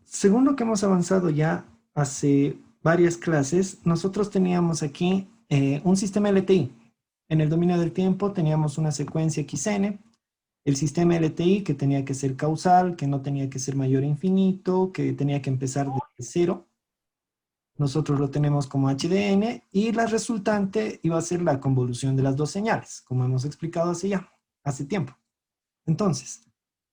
Según lo que hemos avanzado ya hace varias clases, nosotros teníamos aquí un sistema LTI. En el dominio del tiempo teníamos una secuencia XN, el sistema LTI que tenía que ser causal, que no tenía que ser mayor a infinito, que tenía que empezar desde cero. Nosotros lo tenemos como HDN y la resultante iba a ser la convolución de las dos señales, como hemos explicado hace tiempo. Entonces,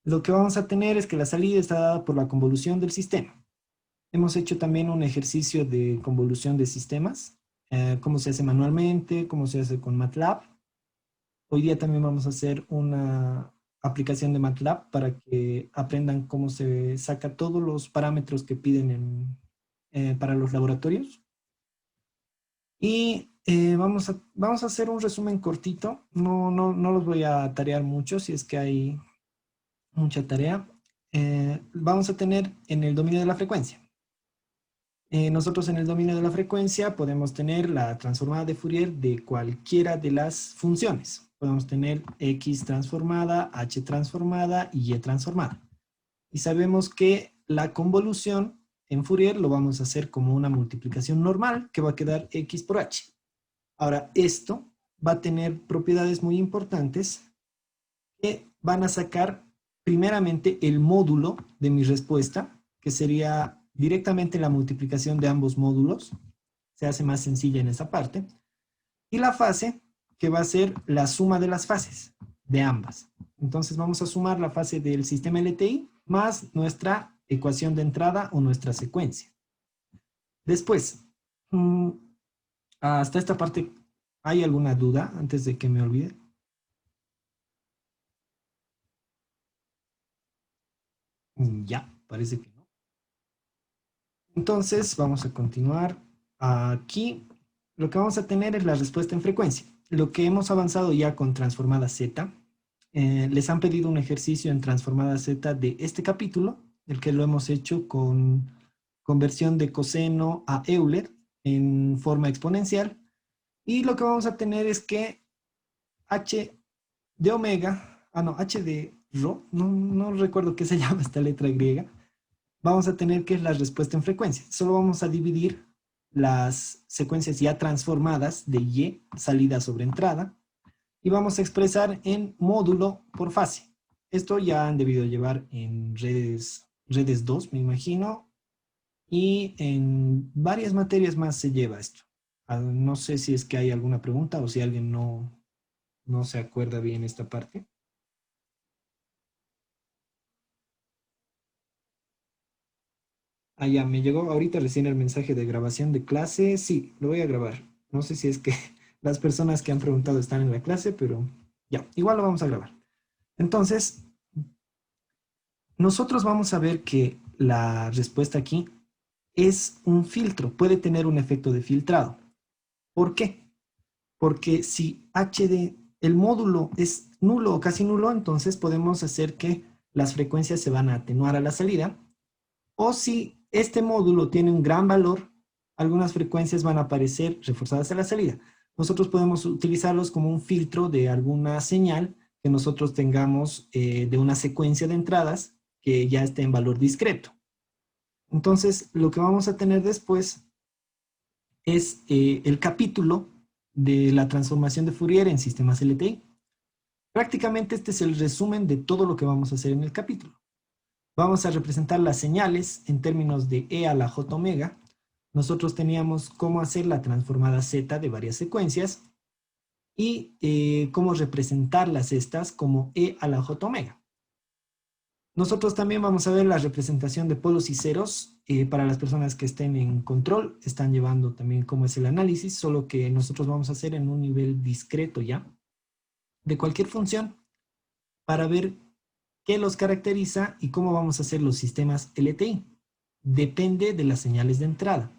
lo que vamos a tener es que la salida está dada por la convolución del sistema. Hemos hecho también un ejercicio de convolución de sistemas, cómo se hace manualmente, cómo se hace con MATLAB. Hoy día también vamos a hacer una aplicación de MATLAB para que aprendan cómo se saca todos los parámetros que piden para los laboratorios. Y vamos a hacer un resumen cortito. No los voy a tarear mucho si es que hay mucha tarea. Vamos a tener en el dominio de la frecuencia. Nosotros en el dominio de la frecuencia podemos tener la transformada de Fourier de cualquiera de las funciones. Podemos tener X transformada, H transformada y Y transformada. Y sabemos que la convolución en Fourier lo vamos a hacer como una multiplicación normal que va a quedar X por H. Ahora, esto va a tener propiedades muy importantes que van a sacar primeramente el módulo de mi respuesta, que sería directamente la multiplicación de ambos módulos, se hace más sencilla en esa parte, y la fase, que va a ser la suma de las fases de ambas. Entonces vamos a sumar la fase del sistema LTI más nuestra ecuación de entrada o nuestra secuencia. Después, hasta esta parte, ¿hay alguna duda antes de que me olvide? Ya, parece que no. Entonces, vamos a continuar. Aquí lo que vamos a tener es la respuesta en frecuencia. Lo que hemos avanzado ya con transformada Z, les han pedido un ejercicio en transformada Z de este capítulo, el que lo hemos hecho con conversión de coseno a Euler en forma exponencial. Y lo que vamos a tener es que H de omega, no, H de rho, no recuerdo qué se llama esta letra griega, vamos a tener que es la respuesta en frecuencia. Solo vamos a dividir las secuencias ya transformadas de Y, salida sobre entrada, y vamos a expresar en módulo por fase. Esto ya han debido llevar en redes 2, me imagino, y en varias materias más se lleva esto. No sé si es que hay alguna pregunta o si alguien no se acuerda bien esta parte. Ya, me llegó ahorita recién el mensaje de grabación de clase. Sí, lo voy a grabar. No sé si es que las personas que han preguntado están en la clase, pero ya, igual lo vamos a grabar. Entonces, nosotros vamos a ver que la respuesta aquí es un filtro, puede tener un efecto de filtrado. ¿Por qué? Porque si HD, el módulo es nulo o casi nulo, entonces podemos hacer que las frecuencias se van a atenuar a la salida. O si este módulo tiene un gran valor, algunas frecuencias van a aparecer reforzadas a la salida. Nosotros podemos utilizarlos como un filtro de alguna señal que nosotros tengamos de una secuencia de entradas que ya esté en valor discreto. Entonces, lo que vamos a tener después es el capítulo de la transformación de Fourier en sistemas LTI. Prácticamente este es el resumen de todo lo que vamos a hacer en el capítulo. Vamos a representar las señales en términos de e a la j omega. Nosotros teníamos cómo hacer la transformada z de varias secuencias y cómo representarlas estas como e a la j omega. Nosotros también vamos a ver la representación de polos y ceros para las personas que estén en control, están llevando también cómo es el análisis, solo que nosotros vamos a hacer en un nivel discreto ya, de cualquier función, para ver qué los caracteriza y cómo vamos a hacer los sistemas LTI. Depende de las señales de entrada.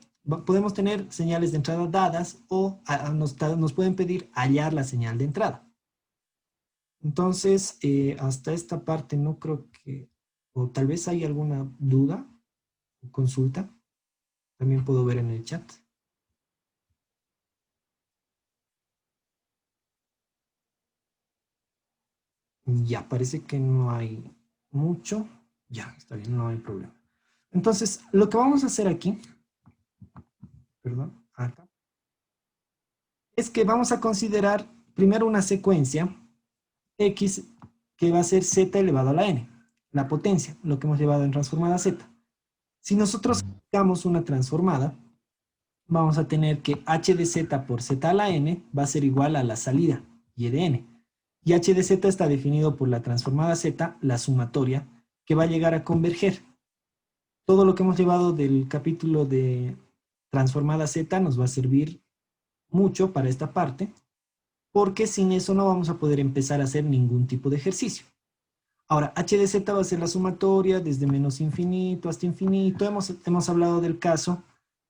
Podemos tener señales de entrada dadas o nos pueden pedir hallar la señal de entrada. Entonces, hasta esta parte no creo que, o tal vez hay alguna duda o consulta. También puedo ver en el chat. Ya, parece que no hay mucho. Ya, está bien, no hay problema. Entonces, lo que vamos a hacer aquí, perdón, acá, es que vamos a considerar primero una secuencia x que va a ser z elevado a la n, la potencia, lo que hemos llevado en transformada z. Si nosotros aplicamos una transformada, vamos a tener que h de z por z a la n va a ser igual a la salida y de n. Y h de z está definido por la transformada z, la sumatoria, que va a llegar a converger. Todo lo que hemos llevado del capítulo de transformada z nos va a servir mucho para esta parte, porque sin eso no vamos a poder empezar a hacer ningún tipo de ejercicio. Ahora, h de z va a ser la sumatoria desde menos infinito hasta infinito. Hemos hablado del caso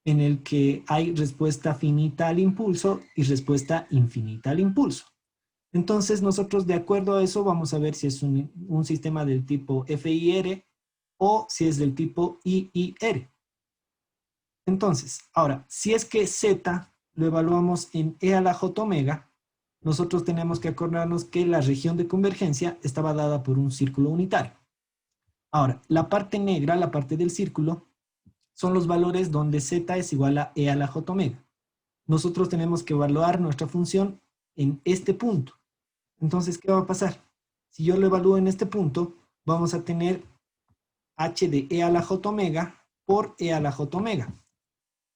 en el que hay respuesta finita al impulso y respuesta infinita al impulso. Entonces, nosotros de acuerdo a eso vamos a ver si es un sistema del tipo FIR o si es del tipo IIR. Entonces, ahora, si es que Z lo evaluamos en E a la J omega, nosotros tenemos que acordarnos que la región de convergencia estaba dada por un círculo unitario. Ahora, la parte negra, la parte del círculo, son los valores donde Z es igual a E a la J omega. Nosotros tenemos que evaluar nuestra función en este punto. Entonces, ¿qué va a pasar? Si yo lo evalúo en este punto, vamos a tener h de E a la J omega por E a la J omega.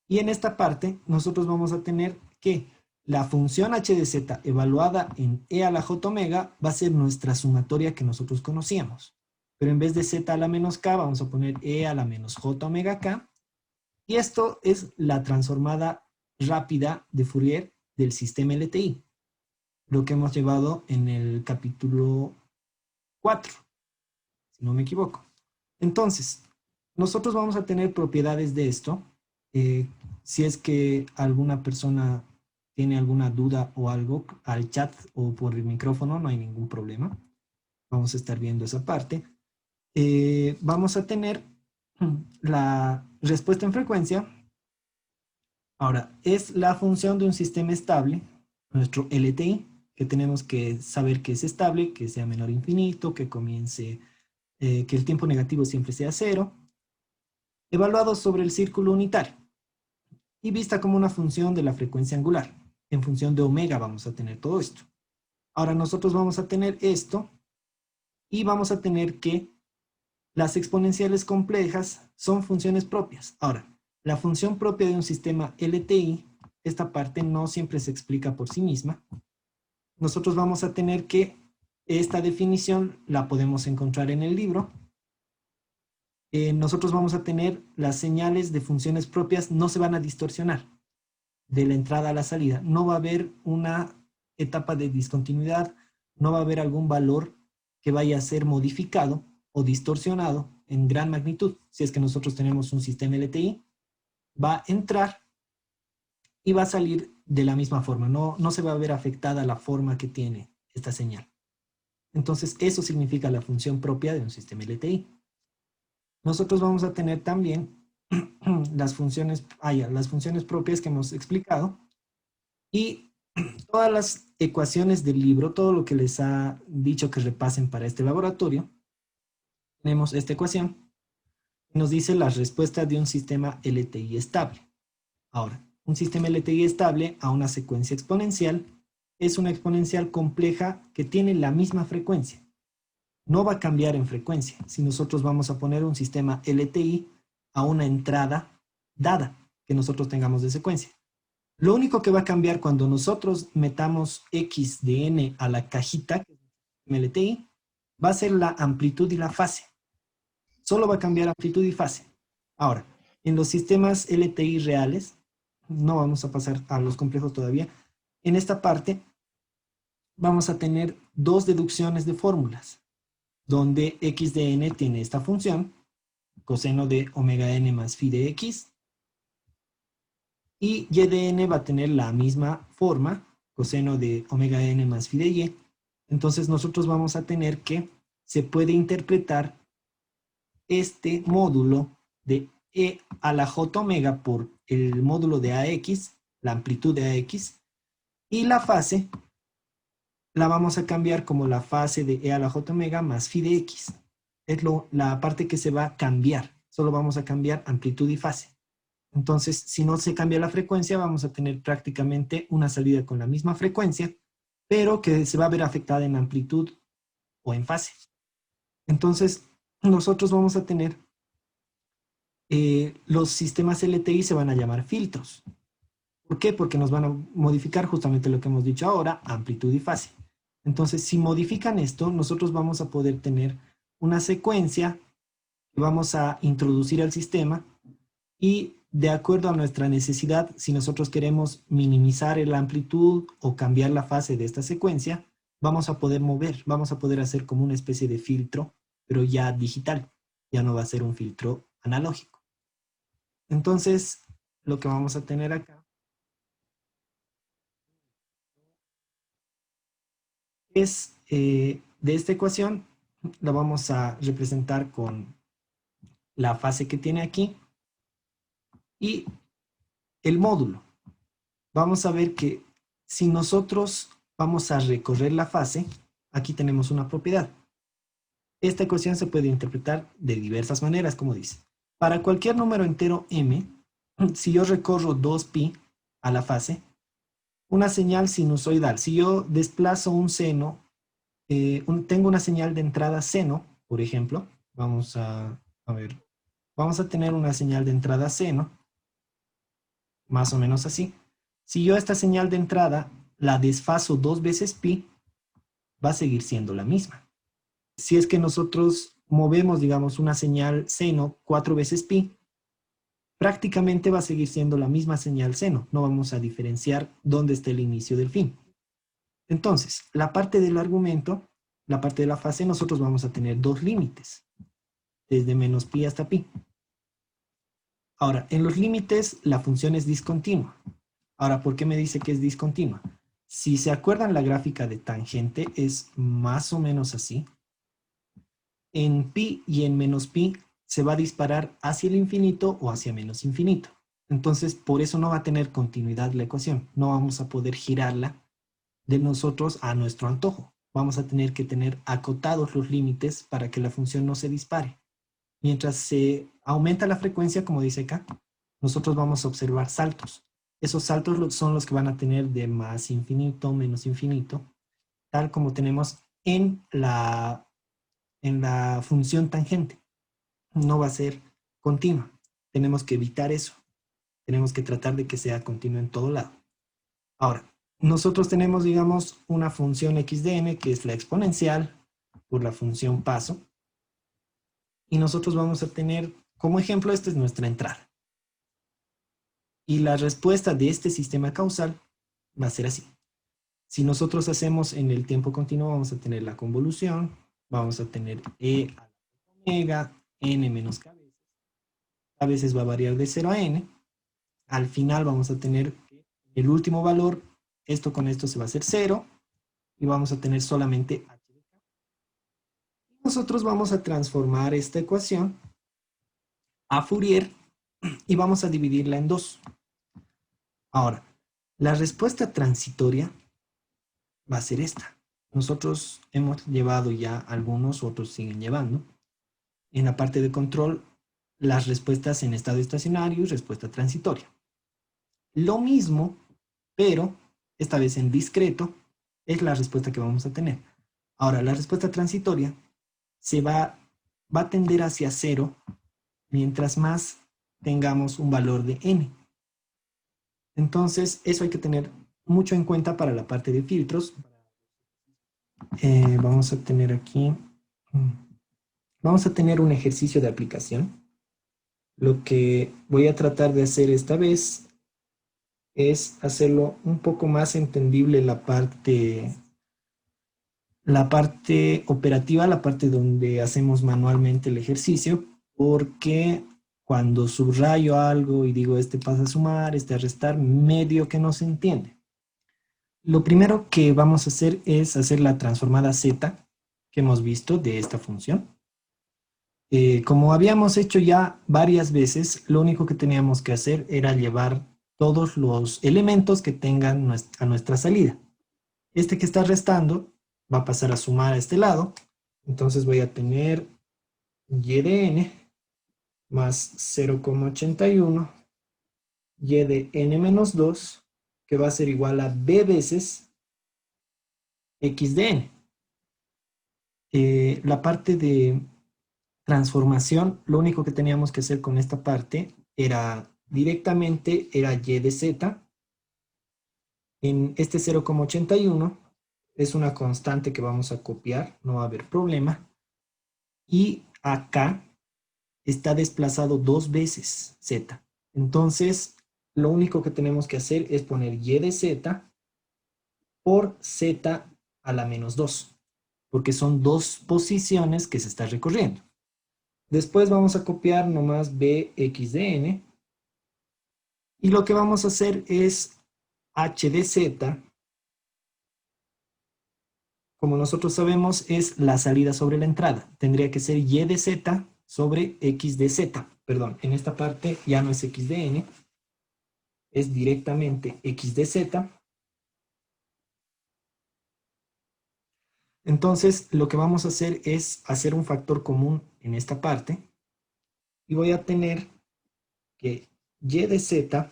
Y en esta parte, nosotros vamos a tener que la función h de z evaluada en E a la J omega va a ser nuestra sumatoria que nosotros conocíamos. Pero en vez de z a la menos k, vamos a poner E a la menos J omega k. Y esto es la transformada rápida de Fourier del sistema LTI, lo que hemos llevado en el capítulo 4, si no me equivoco. Entonces, nosotros vamos a tener propiedades de esto. Si es que alguna persona tiene alguna duda o algo, al chat o por el micrófono, no hay ningún problema. Vamos a estar viendo esa parte. Vamos a tener la respuesta en frecuencia. Ahora, es la función de un sistema estable, nuestro LTI, que tenemos que saber que es estable, que sea menor a infinito, que comience, que el tiempo negativo siempre sea cero, evaluado sobre el círculo unitario y vista como una función de la frecuencia angular. En función de omega vamos a tener todo esto. Ahora nosotros vamos a tener esto y vamos a tener que las exponenciales complejas son funciones propias. Ahora, la función propia de un sistema LTI, esta parte no siempre se explica por sí misma. Nosotros vamos a tener que esta definición la podemos encontrar en el libro. Nosotros vamos a tener las señales de funciones propias, no se van a distorsionar de la entrada a la salida. No va a haber una etapa de discontinuidad, no va a haber algún valor que vaya a ser modificado o distorsionado en gran magnitud. Si es que nosotros tenemos un sistema LTI, va a entrar y va a salir de la misma forma. No se va a ver afectada la forma que tiene esta señal. Entonces, eso significa la función propia de un sistema LTI. Nosotros vamos a tener también las funciones propias que hemos explicado y todas las ecuaciones del libro, todo lo que les ha dicho que repasen para este laboratorio. Tenemos esta ecuación, nos dice la respuesta de un sistema LTI estable. Ahora, un sistema LTI estable a una secuencia exponencial es una exponencial compleja que tiene la misma frecuencia. No va a cambiar en frecuencia si nosotros vamos a poner un sistema LTI a una entrada dada que nosotros tengamos de secuencia. Lo único que va a cambiar cuando nosotros metamos x de n a la cajita LTI va a ser la amplitud y la fase. Solo va a cambiar amplitud y fase. Ahora, en los sistemas LTI reales, no vamos a pasar a los complejos todavía, en esta parte vamos a tener dos deducciones de fórmulas, donde x de n tiene esta función, coseno de omega n más phi de x, y y de n va a tener la misma forma, coseno de omega n más phi de y. Entonces nosotros vamos a tener que se puede interpretar este módulo de e a la j omega por el módulo de ax, la amplitud de ax, y la fase la vamos a cambiar como la fase de e a la j omega más phi de x. Es la parte que se va a cambiar. Solo vamos a cambiar amplitud y fase. Entonces, si no se cambia la frecuencia, vamos a tener prácticamente una salida con la misma frecuencia, pero que se va a ver afectada en amplitud o en fase. Entonces, nosotros vamos a tener, los sistemas LTI se van a llamar filtros. ¿Por qué? Porque nos van a modificar justamente lo que hemos dicho ahora, amplitud y fase. Entonces, si modifican esto, nosotros vamos a poder tener una secuencia que vamos a introducir al sistema y de acuerdo a nuestra necesidad, si nosotros queremos minimizar la amplitud o cambiar la fase de esta secuencia, vamos a poder mover, vamos a poder hacer como una especie de filtro, pero ya digital, ya no va a ser un filtro analógico. Entonces, lo que vamos a tener acá es, de esta ecuación, la vamos a representar con la fase que tiene aquí y el módulo. Vamos a ver que si nosotros vamos a recorrer la fase, aquí tenemos una propiedad. Esta ecuación se puede interpretar de diversas maneras, como dice. Para cualquier número entero m, si yo recorro 2pi a la fase, una señal sinusoidal, si yo desplazo un seno, tengo una señal de entrada seno, por ejemplo, vamos a ver, vamos a tener una señal de entrada seno, más o menos así. Si yo esta señal de entrada la desfaso 2 veces pi, va a seguir siendo la misma. Si es que nosotros movemos, digamos, una señal seno 4 veces pi, prácticamente va a seguir siendo la misma señal seno. No vamos a diferenciar dónde está el inicio del fin. Entonces, la parte del argumento, la parte de la fase, nosotros vamos a tener dos límites, desde menos pi hasta pi. Ahora, en los límites la función es discontinua. Ahora, ¿por qué me dice que es discontinua? Si se acuerdan, la gráfica de tangente es más o menos así. En pi y en menos pi se va a disparar hacia el infinito o hacia menos infinito. Entonces, por eso no va a tener continuidad la ecuación. No vamos a poder girarla de nosotros a nuestro antojo. Vamos a tener que tener acotados los límites para que la función no se dispare. Mientras se aumenta la frecuencia, como dice acá, nosotros vamos a observar saltos. Esos saltos son los que van a tener de más infinito, menos infinito, tal como tenemos en la función tangente. No va a ser continua. Tenemos que evitar eso. Tenemos que tratar de que sea continua en todo lado. Ahora, nosotros tenemos, digamos, una función x de n, que es la exponencial por la función paso. Y nosotros vamos a tener, como ejemplo, esta es nuestra entrada. Y la respuesta de este sistema causal va a ser así. Si nosotros hacemos en el tiempo continuo, vamos a tener la convolución, vamos a tener e a la omega, n menos k veces. A veces va a variar de 0 a n. Al final vamos a tener el último valor, esto con esto se va a hacer 0, y vamos a tener solamente h de k. Nosotros vamos a transformar esta ecuación a Fourier y vamos a dividirla en dos. Ahora, la respuesta transitoria va a ser esta. Nosotros hemos llevado ya algunos, otros siguen llevando. En la parte de control, las respuestas en estado estacionario y respuesta transitoria. Lo mismo, pero esta vez en discreto, es la respuesta que vamos a tener. Ahora, la respuesta transitoria va a tender hacia 0 mientras más tengamos un valor de n. Entonces, eso hay que tener mucho en cuenta para la parte de filtros. Vamos a tener aquí, vamos a tener un ejercicio de aplicación. Lo que voy a tratar de hacer esta vez es hacerlo un poco más entendible la parte operativa, la parte donde hacemos manualmente el ejercicio, porque cuando subrayo algo y digo este pasa a sumar, este a restar, medio que no se entiende. Lo primero que vamos a hacer es hacer la transformada z que hemos visto de esta función. Como habíamos hecho ya varias veces, lo único que teníamos que hacer era llevar todos los elementos que tengan a nuestra salida. Este que está restando va a pasar a sumar a este lado. Entonces voy a tener y de n más 0,81 y de n menos 2, que va a ser igual a b veces x de n. La parte de transformación, lo único que teníamos que hacer con esta parte era directamente, era y de z. En este 0,81 es una constante que vamos a copiar, no va a haber problema. Y acá está desplazado dos veces z. Entonces, lo único que tenemos que hacer es poner y de z por z a la menos 2, porque son dos posiciones que se está recorriendo. Después vamos a copiar nomás bx de n, y lo que vamos a hacer es h de z, como nosotros sabemos, es la salida sobre la entrada. Tendría que ser y de z sobre x de z. Perdón, en esta parte ya no es x de n, es directamente x de z. Entonces, lo que vamos a hacer es hacer un factor común en esta parte, y voy a tener que y de z,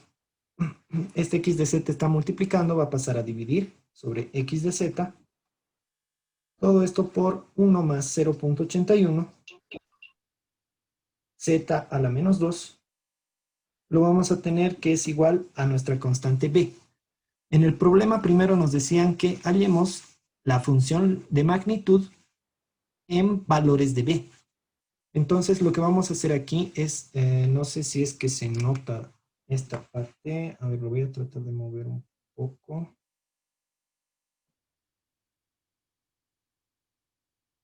este x de z está multiplicando, va a pasar a dividir sobre x de z, todo esto por 1 más 0,81, z a la menos 2, lo vamos a tener que es igual a nuestra constante b. En el problema primero nos decían que hallemos la función de magnitud en valores de b. Entonces lo que vamos a hacer aquí es, no sé si es que se nota esta parte, a ver, lo voy a tratar de mover un poco.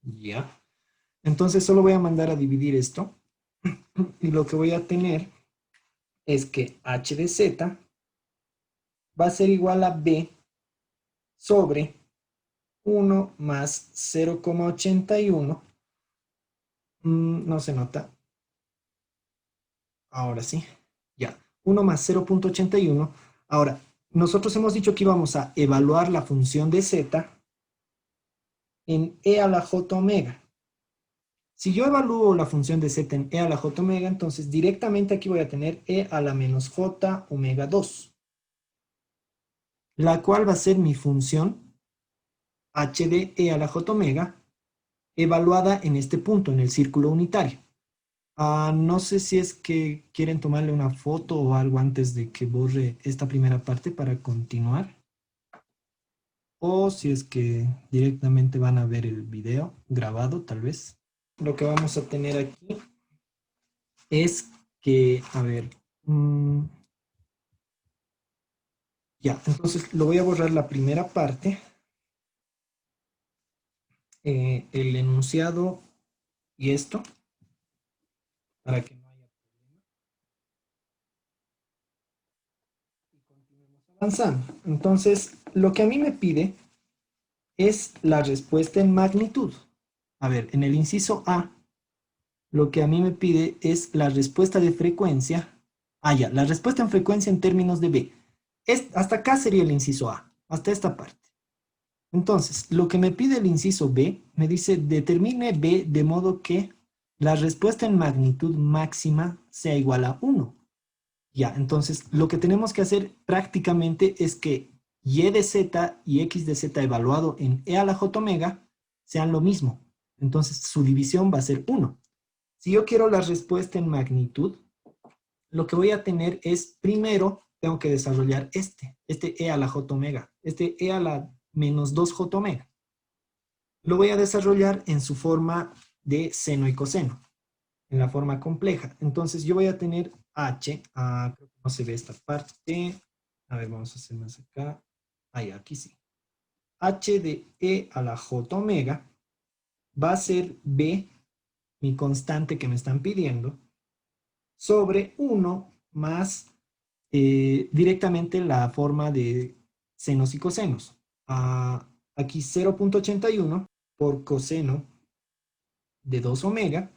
Ya. Entonces solo voy a mandar a dividir esto, y lo que voy a tener es que h de z va a ser igual a b sobre 1 más 0,81. No se nota. Ahora sí. Ya. 1 más 0,81. Ahora, nosotros hemos dicho que íbamos a evaluar la función de z en e a la j omega. Si yo evalúo la función de z en e a la j omega, entonces directamente aquí voy a tener e a la menos j omega 2, la cual va a ser mi función h de e a la j omega evaluada en este punto, en el círculo unitario. No sé si es que quieren tomarle una foto o algo antes de que borre esta primera parte para continuar, o si es que directamente van a ver el video grabado, tal vez. Lo que vamos a tener aquí es que, a ver, ya, entonces lo voy a borrar la primera parte, el enunciado y esto, para que no haya problema. Y continuemos avanzando. Entonces, lo que a mí me pide es la respuesta en magnitud. A ver, en el inciso A, lo que a mí me pide es la respuesta de frecuencia. Ya, la respuesta en frecuencia en términos de B. Hasta acá sería el inciso A, hasta esta parte. Entonces, lo que me pide el inciso B, me dice determine B de modo que la respuesta en magnitud máxima sea igual a 1. Ya, entonces lo que tenemos que hacer prácticamente es que y de z y x de z evaluado en e a la j omega sean lo mismo. Entonces su división va a ser 1. Si yo quiero la respuesta en magnitud, lo que voy a tener es, primero, tengo que desarrollar este e a la j omega, este e a la menos 2 j omega. Lo voy a desarrollar en su forma de seno y coseno, en la forma compleja. Entonces yo voy a tener h, creo que no se ve esta parte. A ver, vamos a hacer más acá. Aquí sí. H de e a la j omega va a ser b, mi constante que me están pidiendo, sobre 1 más directamente la forma de senos y cosenos. Aquí 0,81 por coseno de 2 omega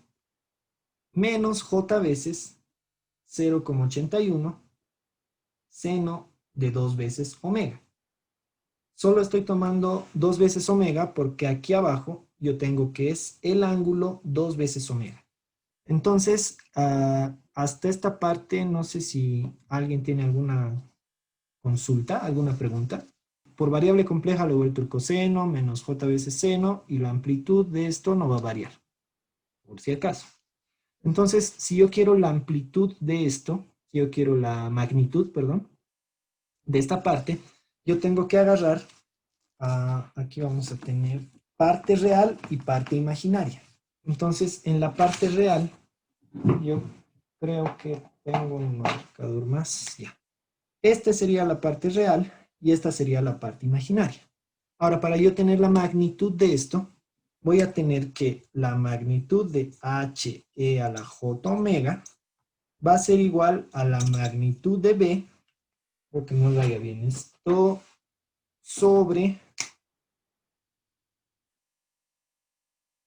menos j veces 0,81 seno de 2 veces omega. solo estoy tomando 2 veces omega porque aquí abajo yo tengo que es el ángulo 2 veces omega. Entonces, hasta esta parte, no sé si alguien tiene alguna consulta, alguna pregunta. Por variable compleja lo he vuelto el coseno menos j veces seno y la amplitud de esto no va a variar, por si acaso. Entonces, si yo quiero la amplitud de esto, si yo quiero la magnitud, perdón, de esta parte, yo tengo que agarrar, aquí vamos a tener parte real y parte imaginaria. Entonces, en la parte real, yo creo que tengo un marcador más, ya. Esta sería la parte real y esta sería la parte imaginaria. Ahora, para yo tener la magnitud de esto, voy a tener que la magnitud de h e a la j omega va a ser igual a la magnitud de b, porque no vaya bien esto, sobre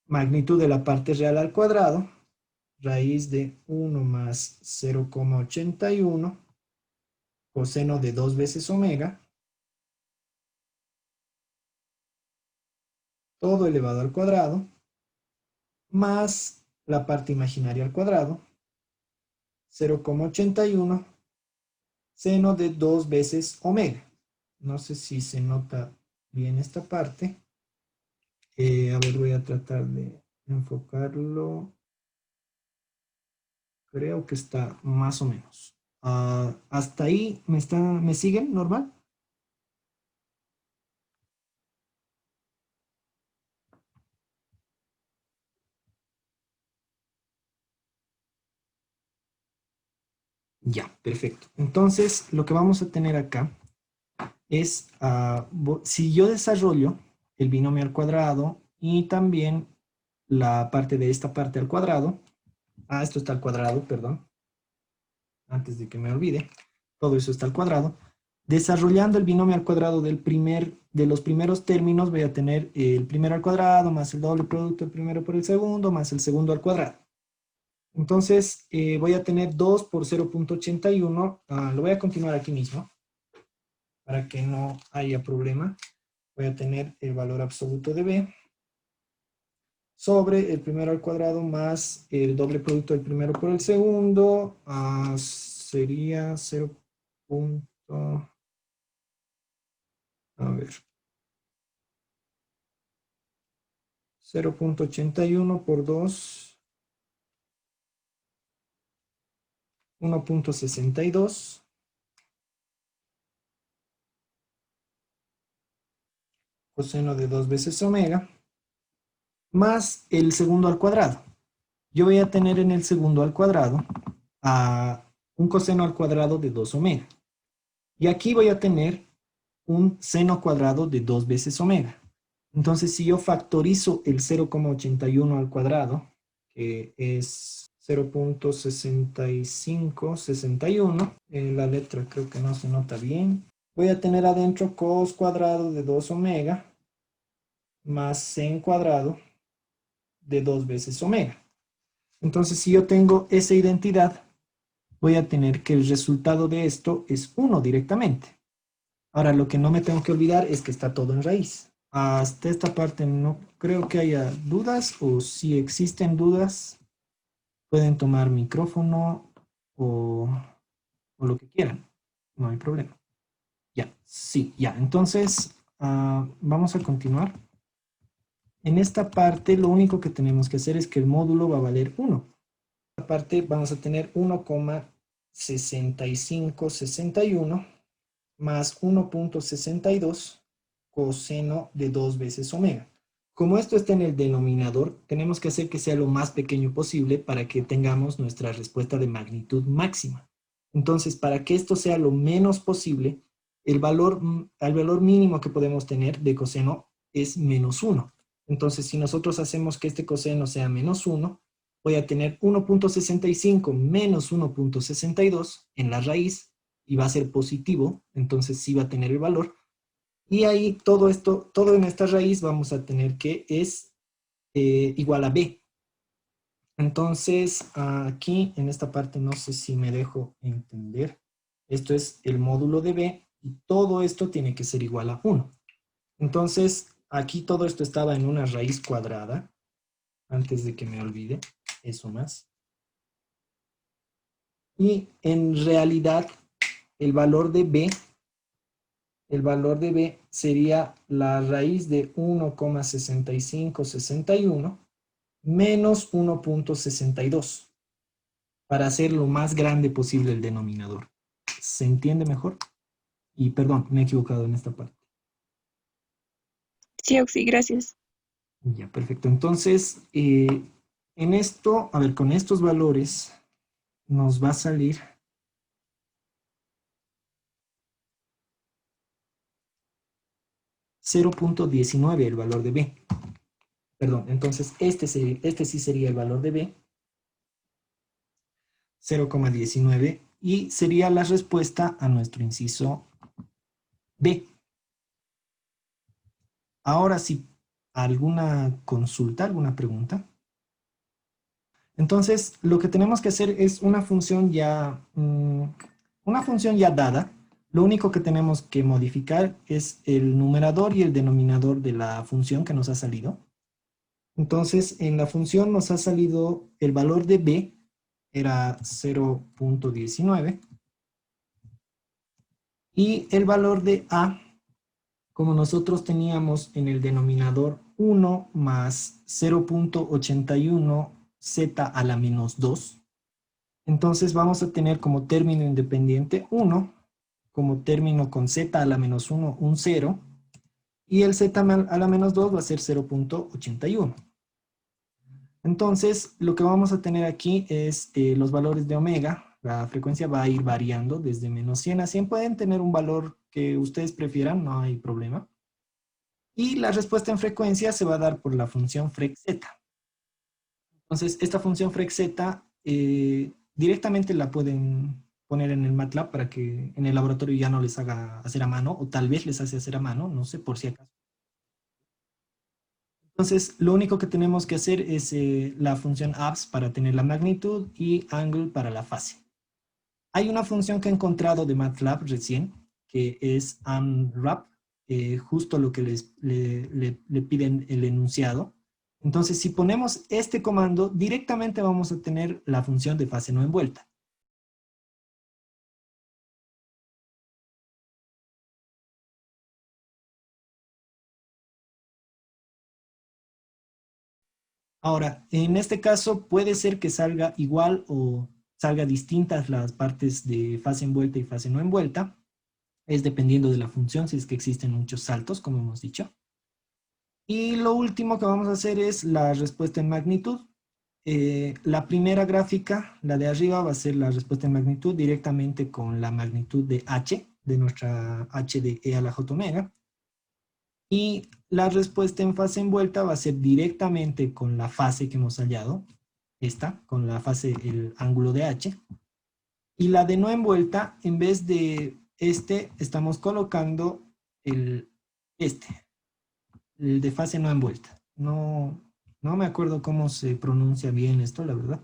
magnitud de la parte real al cuadrado, raíz de 1 más 0,81, coseno de 2 veces omega, todo elevado al cuadrado, más la parte imaginaria al cuadrado, 0,81, seno de 2 veces omega. No sé si se nota bien esta parte. A ver, voy a tratar de enfocarlo. Creo que está más o menos. ¿Hasta ahí me siguen normal? Ya, perfecto. Entonces, lo que vamos a tener acá es, si yo desarrollo el binomio al cuadrado y también la parte de esta parte al cuadrado, esto está al cuadrado, perdón, antes de que me olvide, todo eso está al cuadrado. Desarrollando el binomio al cuadrado de los primeros términos, voy a tener el primero al cuadrado más el doble producto del primero por el segundo más el segundo al cuadrado. Entonces, voy a tener 2 por 0,81. Lo voy a continuar aquí mismo para que no haya problema. Voy a tener el valor absoluto de b sobre el primero al cuadrado más el doble producto del primero por el segundo. Sería 0. A ver. 0,81 por 2, 1,62. Coseno de 2 veces omega, más el segundo al cuadrado. Yo voy a tener en el segundo al cuadrado un coseno al cuadrado de 2 omega. Y aquí voy a tener un seno cuadrado de 2 veces omega. Entonces, si yo factorizo el 0,81 al cuadrado, que es 0,6561, la letra creo que no se nota bien, voy a tener adentro cos cuadrado de 2 omega más sen cuadrado de 2 veces omega. Entonces, si yo tengo esa identidad, voy a tener que el resultado de esto es 1 directamente. Ahora, lo que no me tengo que olvidar es que está todo en raíz. Hasta esta parte no creo que haya dudas, o si existen dudas, pueden tomar micrófono o lo que quieran. No hay problema. Ya, sí, ya. Entonces, vamos a continuar. En esta parte, lo único que tenemos que hacer es que el módulo va a valer 1. En esta parte vamos a tener 1,6561 más 1,62 coseno de 2 veces omega. Como esto está en el denominador, tenemos que hacer que sea lo más pequeño posible para que tengamos nuestra respuesta de magnitud máxima. Entonces, para que esto sea lo menos posible, el valor mínimo que podemos tener de coseno es menos 1. Entonces, si nosotros hacemos que este coseno sea menos 1, voy a tener 1,65 menos 1,62 en la raíz y va a ser positivo, entonces sí va a tener el valor. Y ahí todo esto, todo en esta raíz vamos a tener que es igual a b. Entonces, aquí en esta parte no sé si me dejo entender. Esto es el módulo de b y todo esto tiene que ser igual a 1. Entonces, aquí todo esto estaba en una raíz cuadrada, antes de que me olvide, eso más. Y en realidad, el valor de b, sería la raíz de 1,6561 menos 1,62 para hacer lo más grande posible el denominador. ¿Se entiende mejor? Y perdón, me he equivocado en esta parte. Sí, Oxy, gracias. Ya, perfecto. Entonces, en esto, a ver, con estos valores nos va a salir 0,19 el valor de b. Perdón, entonces este sí sería el valor de b, 0,19, y sería la respuesta a nuestro inciso b. Ahora sí, ¿alguna consulta, alguna pregunta? Entonces, lo que tenemos que hacer es una función ya dada. Lo único que tenemos que modificar es el numerador y el denominador de la función que nos ha salido. Entonces, en la función nos ha salido el valor de b, era 0,19, y el valor de a, como nosotros teníamos en el denominador 1 más 0,81 z a la menos 2, entonces vamos a tener como término independiente 1, como término con z a la menos 1, un 0, y el z a la menos 2 va a ser 0,81. Entonces, lo que vamos a tener aquí es los valores de omega. La frecuencia va a ir variando desde menos 100 a 100. Pueden tener un valor que ustedes prefieran, no hay problema. Y la respuesta en frecuencia se va a dar por la función frec_z. Entonces, esta función frec_z directamente la pueden poner en el MATLAB para que en el laboratorio ya no les haga hacer a mano, o tal vez les hace hacer a mano, no sé, por si acaso. Entonces, lo único que tenemos que hacer es la función abs para tener la magnitud y angle para la fase. Hay una función que he encontrado de MATLAB recién, que es unwrap, justo lo que le piden el enunciado. Entonces, si ponemos este comando, directamente vamos a tener la función de fase no envuelta. Ahora, en este caso puede ser que salga igual o salga distintas las partes de fase envuelta y fase no envuelta. Es dependiendo de la función, si es que existen muchos saltos, como hemos dicho. Y lo último que vamos a hacer es la respuesta en magnitud. La primera gráfica, la de arriba, va a ser la respuesta en magnitud directamente con la magnitud de h, de nuestra h de e a la j omega. Y la respuesta en fase envuelta va a ser directamente con la fase que hemos hallado, esta, con la fase, el ángulo de h. Y la de no envuelta, en vez de este, estamos colocando este, el de fase no envuelta. No me acuerdo cómo se pronuncia bien esto, la verdad.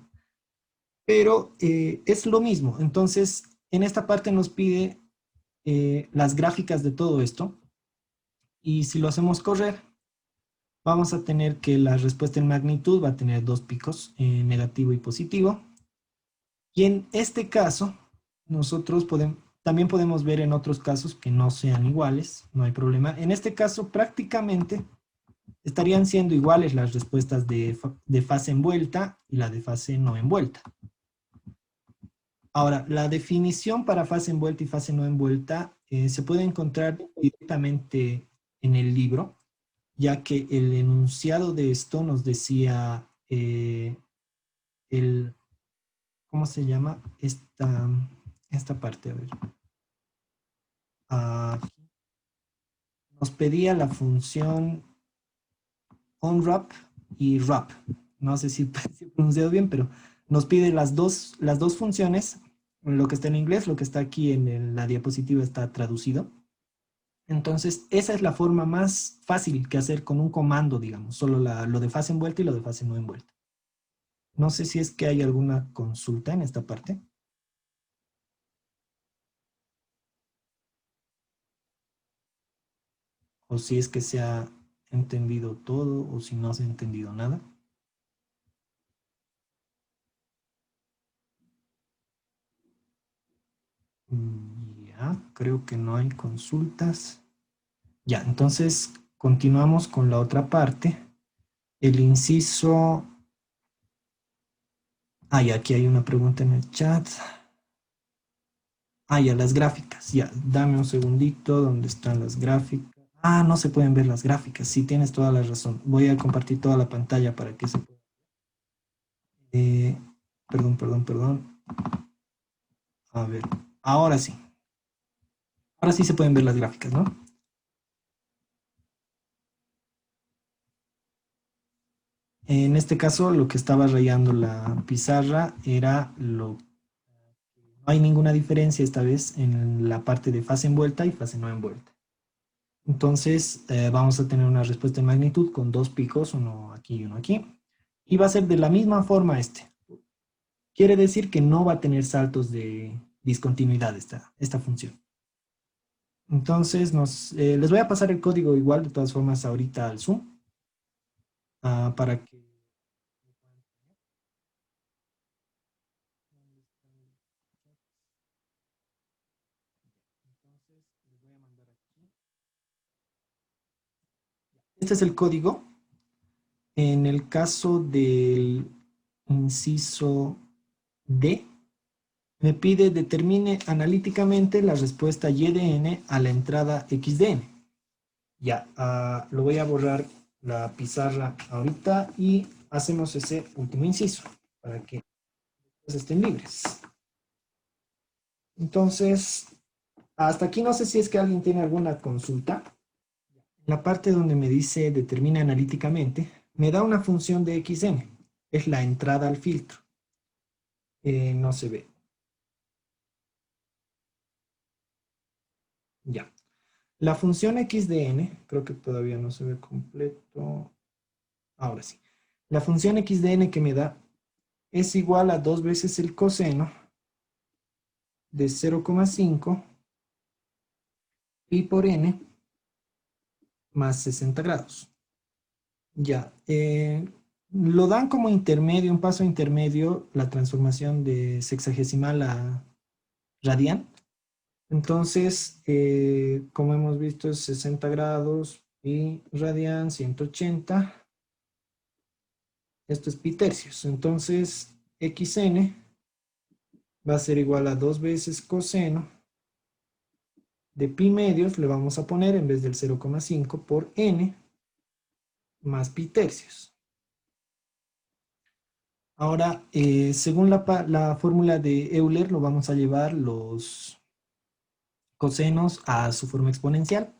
Pero es lo mismo. Entonces, en esta parte nos pide las gráficas de todo esto. Y si lo hacemos correr, vamos a tener que la respuesta en magnitud va a tener dos picos, negativo y positivo. Y en este caso, nosotros también podemos ver en otros casos que no sean iguales, no hay problema. En este caso, prácticamente estarían siendo iguales las respuestas de fase envuelta y la de fase no envuelta. Ahora, la definición para fase envuelta y fase no envuelta se puede encontrar directamente en el libro, ya que el enunciado de esto nos decía ¿cómo se llama? Esta parte, a ver. Ah, nos pedía la función onWrap y wrap. No sé si, si he pronunciado bien, pero nos pide las dos funciones, lo que está en inglés, lo que está aquí en la diapositiva está traducido. Entonces, esa es la forma más fácil que hacer con un comando, digamos, solo lo de fase envuelta y lo de fase no envuelta. No sé si es que hay alguna consulta en esta parte. o si es que se ha entendido todo o si no se ha entendido nada. Ya, creo que no hay consultas. Ya, entonces continuamos con la otra parte. El inciso... Ah, y aquí hay una pregunta en el chat. Ah, ya, las gráficas. Ya, dame un segundito. ¿Dónde están las gráficas? Ah, no se pueden ver las gráficas. Sí, tienes toda la razón. Voy a compartir toda la pantalla para que se pueda. Eh, perdón, perdón, perdón. A ver, ahora sí. Ahora sí se pueden ver las gráficas, ¿no? En este caso, lo que estaba rayando la pizarra era lo... No hay ninguna diferencia esta vez en la parte de fase envuelta y fase no envuelta. Entonces, vamos a tener una respuesta en magnitud con dos picos, uno aquí y uno aquí. Y va a ser de la misma forma este. Quiere decir que no va a tener saltos de discontinuidad esta función. Entonces, les voy a pasar el código igual, de todas formas, ahorita al Zoom, para que... Entonces, les voy a mandar aquí. Este es el código. En el caso del inciso D, me pide determine analíticamente la respuesta y de n a la entrada x de n. Ya, lo voy a borrar la pizarra ahorita y hacemos ese último inciso para que estén libres. Entonces, hasta aquí no sé si es que alguien tiene alguna consulta. La parte donde me dice determina analíticamente, me da una función de xn, es la entrada al filtro. No se ve. Ya. La función x de n, creo que todavía no se ve completo. Ahora sí. La función x de n que me da es igual a 2 veces el coseno de 0,5 pi por n más 60 grados. Ya. Lo dan como intermedio, un paso intermedio, la transformación de sexagesimal a radian. Entonces, como hemos visto, es 60 grados y radian 180. Esto es pi tercios. Entonces, xn va a ser igual a 2 veces coseno de pi medios, le vamos a poner en vez del 0,5 por n más pi tercios. Ahora, según la fórmula de Euler, lo vamos a llevar los cosenos a su forma exponencial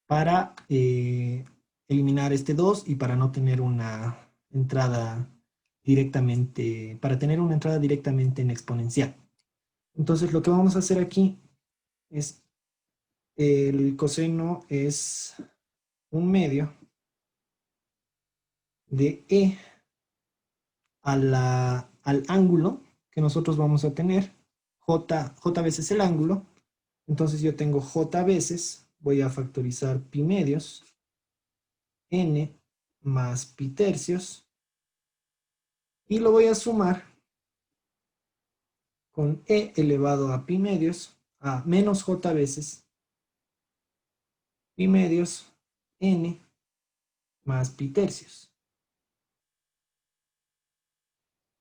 para eliminar este 2 y para no tener una entrada directamente, para tener una entrada directamente en exponencial. Entonces, lo que vamos a hacer aquí es, el coseno es un medio de e al ángulo que nosotros vamos a tener, j veces el ángulo. Entonces yo tengo j veces, voy a factorizar pi medios, n más pi tercios, y lo voy a sumar con e elevado a pi medios, a menos j veces pi medios, n más pi tercios.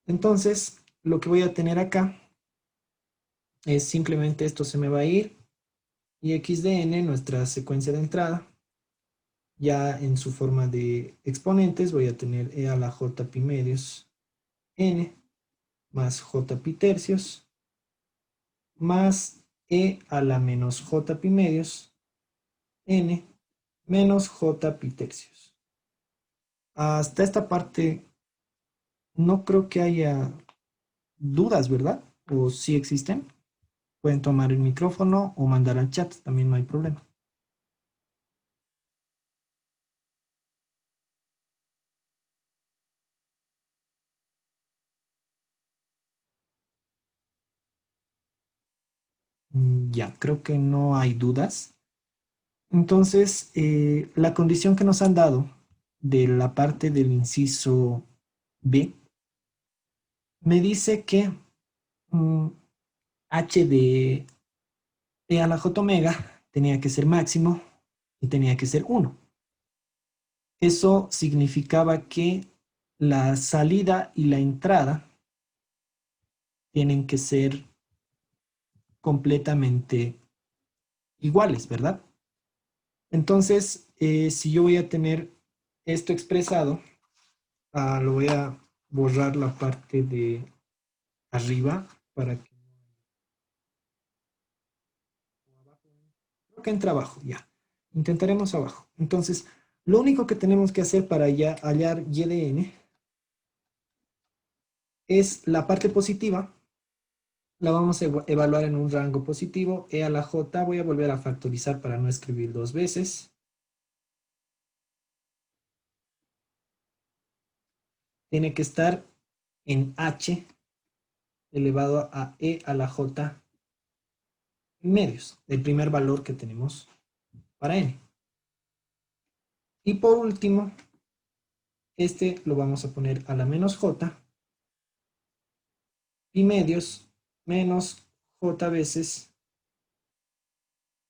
Entonces, lo que voy a tener acá es simplemente esto se me va a ir, y x de n, nuestra secuencia de entrada, ya en su forma de exponentes voy a tener e a la j pi medios n más j pi tercios más e a la menos j pi medios n menos j pi tercios. Hasta esta parte no creo que haya dudas, ¿verdad? O si existen, pueden tomar el micrófono o mandar al chat, también no hay problema. Ya, creo que no hay dudas. Entonces, la condición que nos han dado de la parte del inciso B me dice que h de e a la j omega tenía que ser máximo y tenía que ser 1. Eso significaba que la salida y la entrada tienen que ser completamente iguales, ¿verdad? Entonces, si yo voy a tener esto expresado, lo voy a borrar la parte de arriba para que creo que entre abajo, ya. Intentaremos abajo. Entonces, lo único que tenemos que hacer para ya hallar y de n es la parte positiva, la vamos a evaluar en un rango positivo, e a la j voy a volver a factorizar para no escribir dos veces. Tiene que estar en h elevado a e a la j medios, el primer valor que tenemos para n. Y por último, este lo vamos a poner a la menos j y medios menos j veces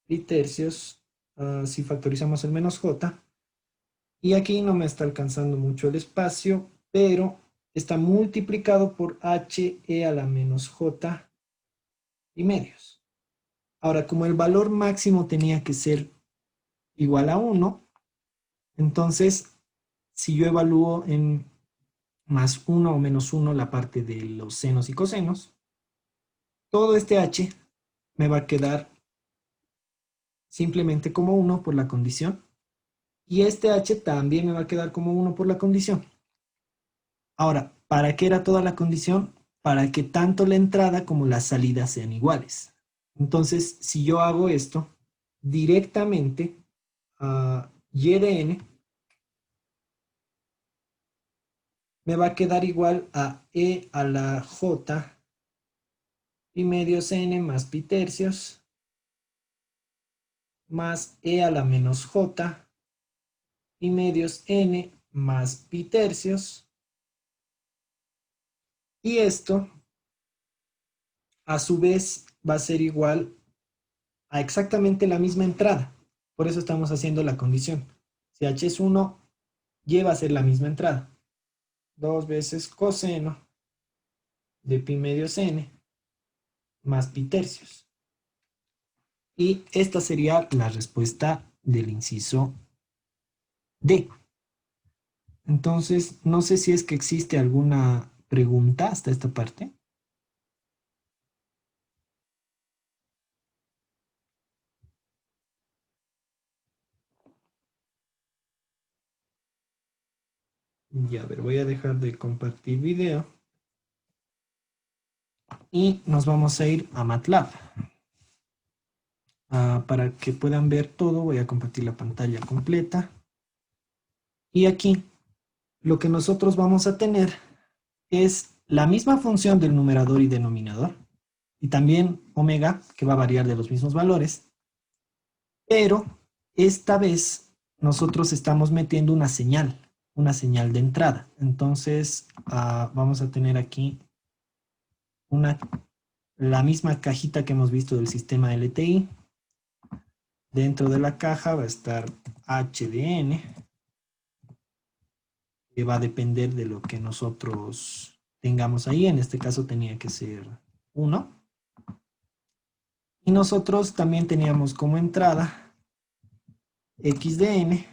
y tercios, si factorizamos el menos j. Y aquí no me está alcanzando mucho el espacio, pero está multiplicado por h e a la menos j y medios. Ahora, como el valor máximo tenía que ser igual a 1, entonces, si yo evalúo en más 1 o menos 1 la parte de los senos y cosenos, todo este h me va a quedar simplemente como 1 por la condición, y este h también me va a quedar como 1 por la condición. Ahora, ¿para qué era toda la condición? Para que tanto la entrada como la salida sean iguales. Entonces, si yo hago esto, directamente a y de n me va a quedar igual a e a la j y medios n más pi tercios más e a la menos j y medios n más pi tercios. Y esto, a su vez, va a ser igual a exactamente la misma entrada. Por eso estamos haciendo la condición. Si h es 1, y va a ser la misma entrada. 2 veces coseno de pi medios n más pi tercios. Y esta sería la respuesta del inciso D. Entonces, no sé si es que existe alguna pregunta hasta esta parte. Y a ver, voy a dejar de compartir video. Y nos vamos a ir a MATLAB. Para que puedan ver todo, voy a compartir la pantalla completa. Y aquí, lo que nosotros vamos a tener es la misma función del numerador y denominador. Y también omega, que va a variar de los mismos valores. Pero esta vez nosotros estamos metiendo una señal de entrada. Entonces, vamos a tener aquí la misma cajita que hemos visto del sistema LTI. Dentro de la caja va a estar h de n, que va a depender de lo que nosotros tengamos ahí. En este caso tenía que ser 1. Y nosotros también teníamos como entrada x de n,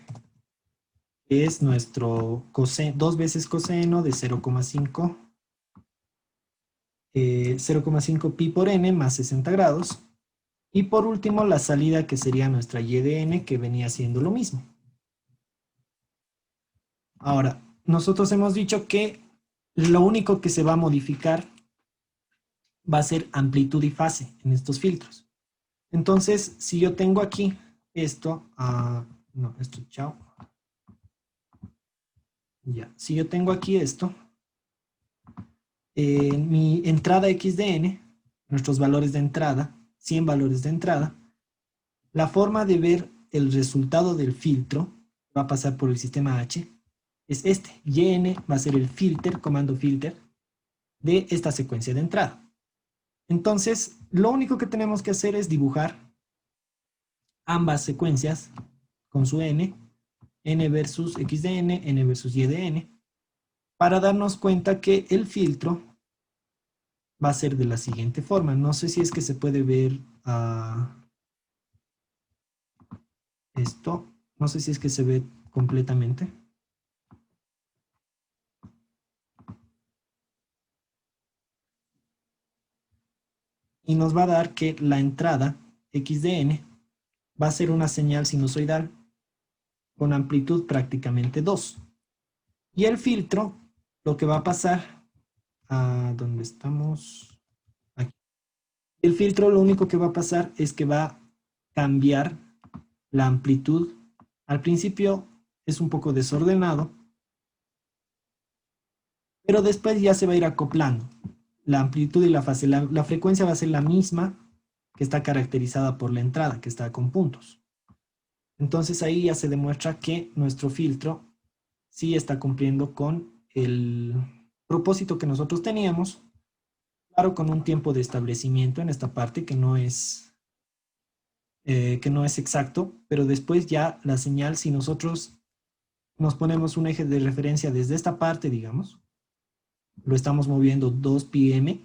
que es nuestro 2 veces coseno de 0,5 pi por n más 60 grados. Y por último, la salida, que sería nuestra y de n, que venía siendo lo mismo. Ahora, nosotros hemos dicho que lo único que se va a modificar va a ser amplitud y fase en estos filtros. Entonces, si yo tengo aquí esto, no, esto, chao. Ya, si yo tengo aquí esto, mi entrada x de n, nuestros valores de entrada, 100 valores de entrada, la forma de ver el resultado del filtro va a pasar por el sistema H es este. yn va a ser el filter, comando filter, de esta secuencia de entrada. Entonces, lo único que tenemos que hacer es dibujar ambas secuencias con su n versus x de n versus y de n, para darnos cuenta que el filtro va a ser de la siguiente forma. No sé si es que se puede ver esto. No sé si es que se ve completamente. Y nos va a dar que la entrada x de n va a ser una señal sinusoidal con amplitud prácticamente 2. Y el filtro, lo que va a pasar, ¿dónde estamos? Aquí. El filtro lo único que va a pasar es que va a cambiar la amplitud. Al principio es un poco desordenado, pero después ya se va a ir acoplando. La amplitud y la fase, la frecuencia va a ser la misma que está caracterizada por la entrada, que está con puntos. Entonces ahí ya se demuestra que nuestro filtro sí está cumpliendo con el propósito que nosotros teníamos, claro, con un tiempo de establecimiento en esta parte que no es exacto, pero después ya la señal, si nosotros nos ponemos un eje de referencia desde esta parte, digamos, lo estamos moviendo 2 pm,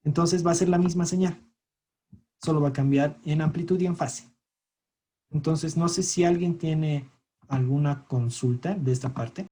entonces va a ser la misma señal, solo va a cambiar en amplitud y en fase. Entonces no sé si alguien tiene alguna consulta de esta parte.